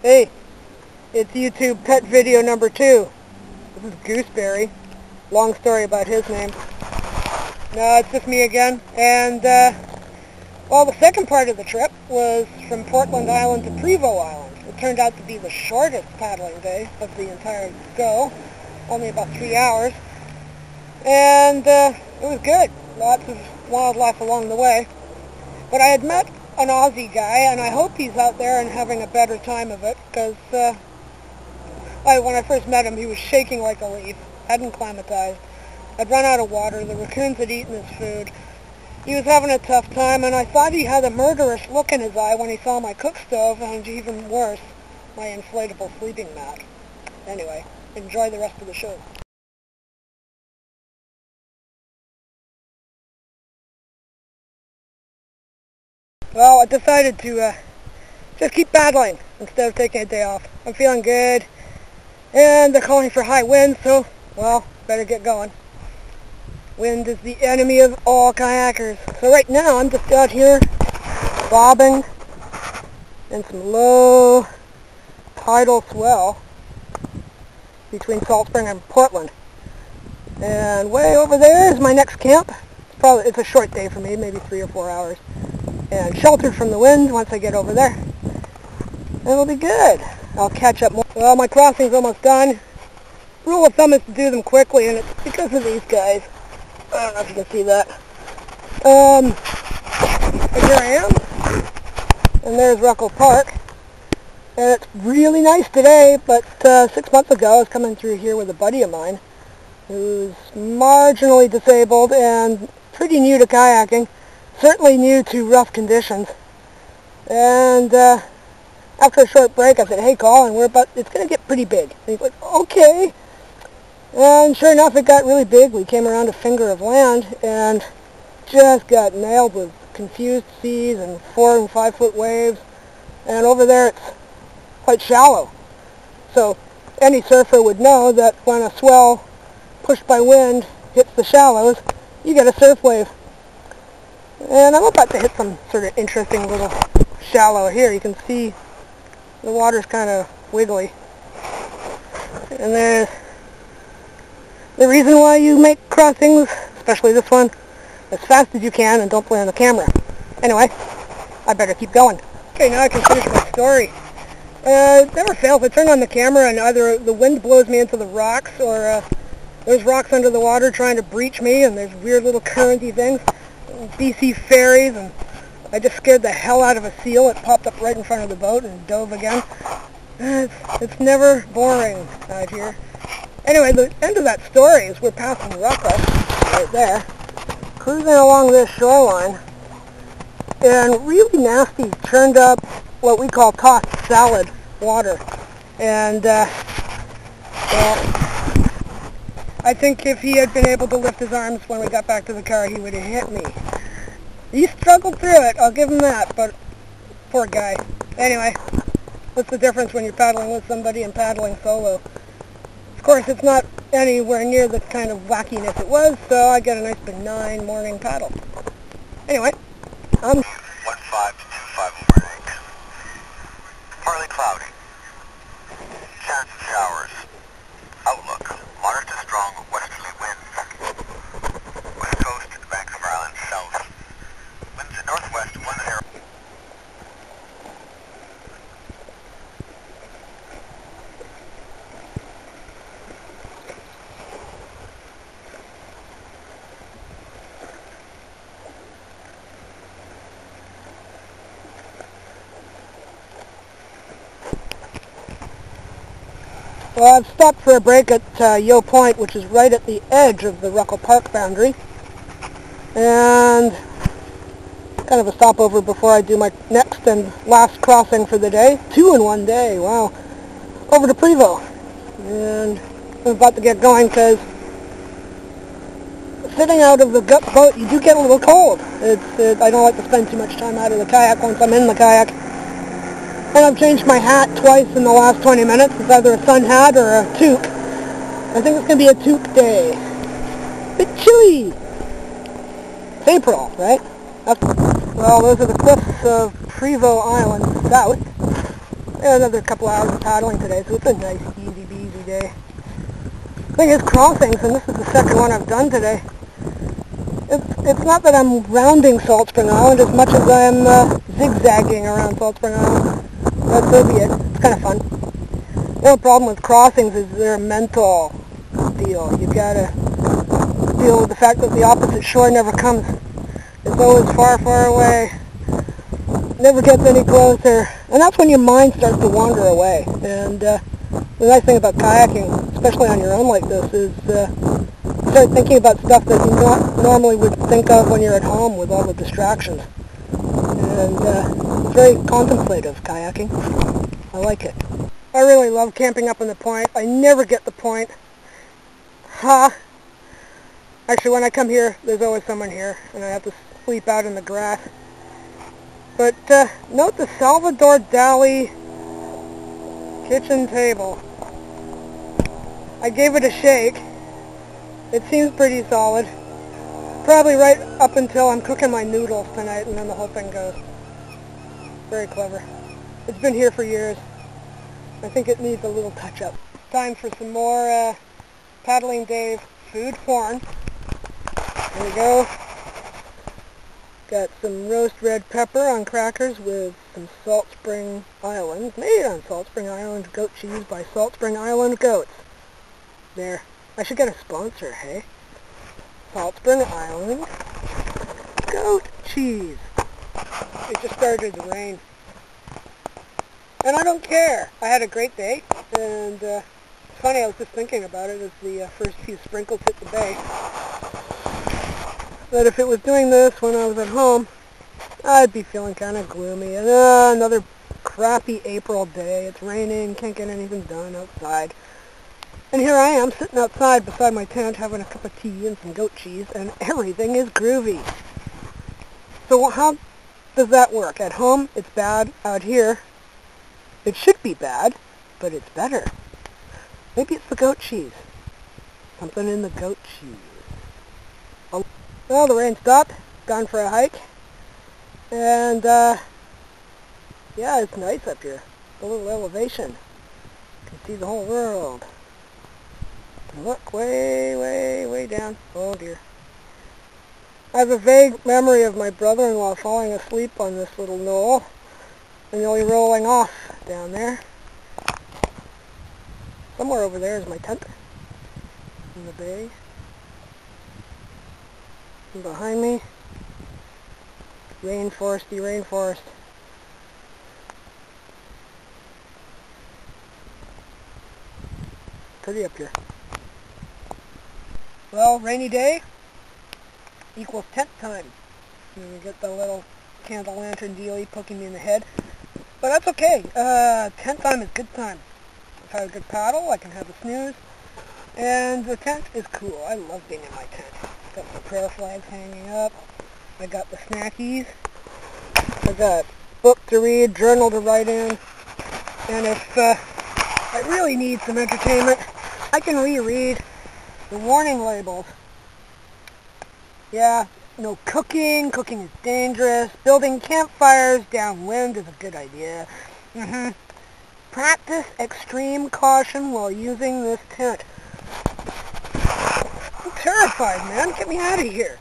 Hey, it's YouTube pet video number 2. This is Gooseberry. Long story about his name. No, it's just me again. And, well, the second part of the trip was from Portland Island to Prevost Island. It turned out to be the shortest paddling day of the entire go. Only about 3 hours. And, it was good. Lots of wildlife along the way. But I had met an Aussie guy, and I hope he's out there and having a better time of it, because when I first met him, he was shaking like a leaf, hadn't acclimatized, had run out of water, the raccoons had eaten his food. He was having a tough time, and I thought he had a murderous look in his eye when he saw my cook stove, and even worse, my inflatable sleeping mat. Anyway, enjoy the rest of the show. Well, I decided to just keep paddling instead of taking a day off. I'm feeling good, and they're calling for high winds, so, well, better get going. Wind is the enemy of all kayakers. So right now, I'm just out here bobbing in some low tidal swell between Salt Spring and Portland. And way over there is my next camp. It's a short day for me, maybe 3 or 4 hours. And sheltered from the wind once I get over there. It'll be good. I'll catch up more. Well, my crossing's almost done. Rule of thumb is to do them quickly, and it's because of these guys. I don't know if you can see that. But here I am. And there's Ruckle Park. And it's really nice today, but 6 months ago I was coming through here with a buddy of mine who's marginally disabled and pretty new to kayaking. Certainly new to rough conditions. And after a short break, I said, "Hey, Colin, it's going to get pretty big." And he's like, "Okay." And sure enough, it got really big. We came around a finger of land and just got nailed with confused seas and 4 and 5 foot waves. And over there, it's quite shallow. So any surfer would know that when a swell pushed by wind hits the shallows, you get a surf wave. And I'm about to hit some sort of interesting little shallow here. You can see the water's kind of wiggly. And there's the reason why you make crossings, especially this one, as fast as you can and don't play on the camera. Anyway, I better keep going. Okay, now I can finish my story. It never fails. I turn on the camera and either the wind blows me into the rocks or there's rocks under the water trying to breach me, and there's weird little currenty things. BC ferries, and I just scared the hell out of a seal. It popped up right in front of the boat and dove again. It's never boring out here. Anyway, the end of that story is we're passing Ruckle, right there, cruising along this shoreline, and really nasty, churned up, what we call tossed salad water. And, well, I think if he had been able to lift his arms when we got back to the car, he would have hit me. He struggled through it, I'll give him that, but poor guy. Anyway, what's the difference when you're paddling with somebody and paddling solo? Of course, it's not anywhere near the kind of wackiness it was, so I get a nice benign morning paddle. Anyway, 15 to 25 overnight. Partly cloudy. Chance of showers. Outlook. Moderate to strong westerly winds. West coast to the Vancouver Island south. Winds at northwest 1 0. Well, I've stopped for a break at Yo Point, which is right at the edge of the Ruckle Park boundary. And kind of a stopover before I do my next and last crossing for the day. 2 in 1 day, wow. Over to Prevost. And I'm about to get going because sitting out of the boat, you do get a little cold. I don't like to spend too much time out of the kayak once I'm in the kayak. And I've changed my hat twice in the last 20 minutes. It's either a sun hat or a toque. I think it's going to be a toque day. A bit chilly. It's April, right? Well, those are the cliffs of Prevost Island south. Yeah, another couple hours of paddling today, so it's a nice, easy-beasy day. The thing is, crossings, and this is the second one I've done today. It's not that I'm rounding SaltSpring Island as much as I'm zigzagging around SaltSpring Island. But so be it. It's kind of fun. The only problem with crossings is they're a mental deal. You gotta deal with the fact that the opposite shore never comes. It's always far, far away. Never gets any closer. And that's when your mind starts to wander away. And the nice thing about kayaking, especially on your own like this, is you start thinking about stuff that you not normally would think of when you're at home with all the distractions. And it's very contemplative, kayaking. I like it. I really love camping up on the point. I never get the point. Actually, when I come here, there's always someone here, and I have to sleep out in the grass. But note the Salvador Dali kitchen table. I gave it a shake. It seems pretty solid. Probably right up until I'm cooking my noodles tonight, and then the whole thing goes. Very clever. It's been here for years. I think it needs a little touch-up. Time for some more Paddling Dave food porn. There we go. Got some roast red pepper on crackers with some SaltSpring Island, made on SaltSpring Island goat cheese by SaltSpring Island Goats. There. I should get a sponsor, hey? SaltSpring Island goat cheese. It just started to rain. And I don't care. I had a great day, and it's funny, I was just thinking about it as the first few sprinkles hit the bay. That if it was doing this when I was at home, I'd be feeling kind of gloomy. And another crappy April day. It's raining, can't get anything done outside. And here I am, sitting outside beside my tent, having a cup of tea and some goat cheese, and everything is groovy. So how does that work? At home, it's bad. Out here, it should be bad, but it's better. Maybe it's the goat cheese. Something in the goat cheese. Well, the rain stopped. Gone for a hike. And, yeah, it's nice up here. A little elevation. You can see the whole world. And look way, way, way down. Oh, dear. I have a vague memory of my brother-in-law falling asleep on this little knoll and nearly rolling off down there. Somewhere over there is my tent in the bay. And behind me, rainforesty rainforest. Pretty up here. Well, rainy day equals tent time. And you get the little candle lantern dealie poking me in the head. But that's okay. Tent time is good time. I've had a good paddle. I can have a snooze. And the tent is cool. I love being in my tent. Got the prayer flags hanging up. I got the snackies. I got book to read, journal to write in. And if I really need some entertainment, I can reread the warning labels. Yeah, no cooking. Cooking is dangerous. Building campfires downwind is a good idea. Practice extreme caution while using this tent. I'm terrified, man. Get me out of here.